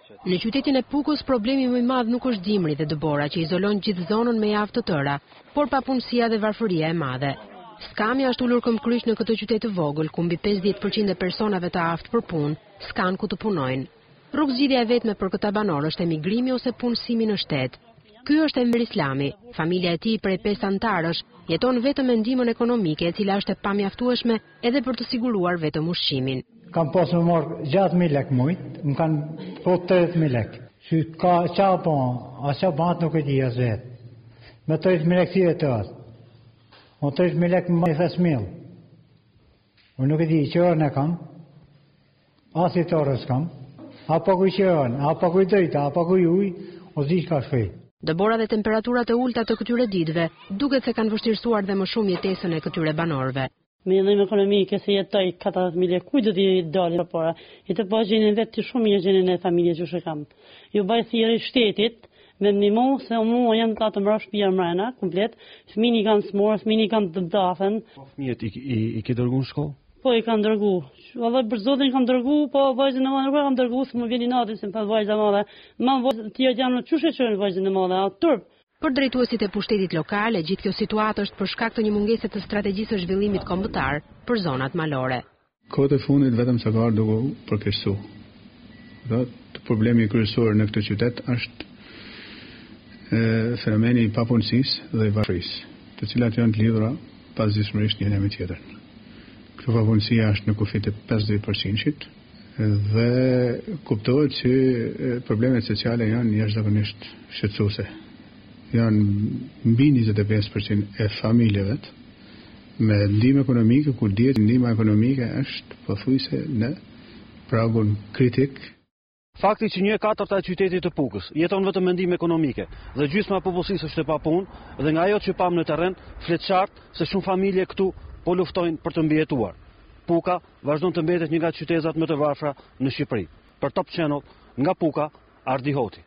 Në qytetin e Pukës, problemi më i madh nuk është dimri dhe dëbora që izolon gjithë zonën me javë të tëra, por papunësia dhe varfëria e madhe. Skami është ulur këmbkryq në këtë qytet të vogël, ku mbi 50% e personave të aftë për punë s'kan ku të punojnë. Rrugëzgjidhja e vetme për këtë banor është emigrimi ose punësimi në shtet. Ky është Emir Islami. Familja e tij prej 5 antarësh jeton vetëm me ndihmën ekonomike, e cila është e pamjaftueshme edhe për të siguruar vetëm ushqimin. Kam pas më marrë 6.000 lek mujt, më kanë po 80.000 lek. Që ka qa po, a qa bantë nuk e di as vetë. Me 30.000 lek si e të atë. O 30.000 lek më 5.000. O nuk e di që orën e kam, as i të orës kam, a paguj që orën, a paguj drejta, a paguj uj, o zi shka shpej. Dëbora dhe temperaturat e ulta të këtyre ditëve duket se kanë vështirësuar dhe më shumë jetesën e këtyre banorëve. Mendim ekonomike se jetoj 40.000 lek, kuj do t'i dalin para? I të pa gjenin vetë të shumë një gjenin e familje që shë kam. Ju baj thirë shtetit, me ndihmu se mu janë të mërë shpia mrena, komplet, fëmini kanë smorë, fëmini kanë të dafen. Fëmijët i ke dërgu në shkollë? Po i kanë dërgu. Valla për zotin kam dërgu, po vajzën e madhe nuk kam dërgu, se më vjeni natin se më thëtë vajzë e madhe. Ma vajzë tjerë janë në qushe qërën vajzën e madhe, a turp. Për drejtuesit e pushtetit lokale, gjithë kjo situatë është për shkak të një mungese të strategjisë së zhvillimit kombëtar për zonat malore. Kohët e fundit vetëm sa ka duke përkeqësu. Problemi kryesor në këtë qytet është fenomeni i papunësisë dhe i varfërisë, të cilat janë të lidhura pazgjithësisht njëra me tjetrën. Kjo papunësia është në kufit e 50% dhe kuptohet që problemet sociale janë jashtëzakonisht shqetësuese. Janë mbi 25% e familjeve me ndihmë ekonomike, kur dihet ndihma ekonomike është pothuajse në pragun kritik. Fakti që 1/4 e qytetit të Pukës jeton vetëm me ndihmë ekonomike dhe gjysma e popullsisë është e papunë dhe nga ajo që pam në terren flet qartë se shumë familje këtu po luftojnë për të mbijetuar. Puka vazhdon të mbetet një nga qytetet më të varfra në Shqipëri. Për Top Channel nga Puka, Ardi Hoti.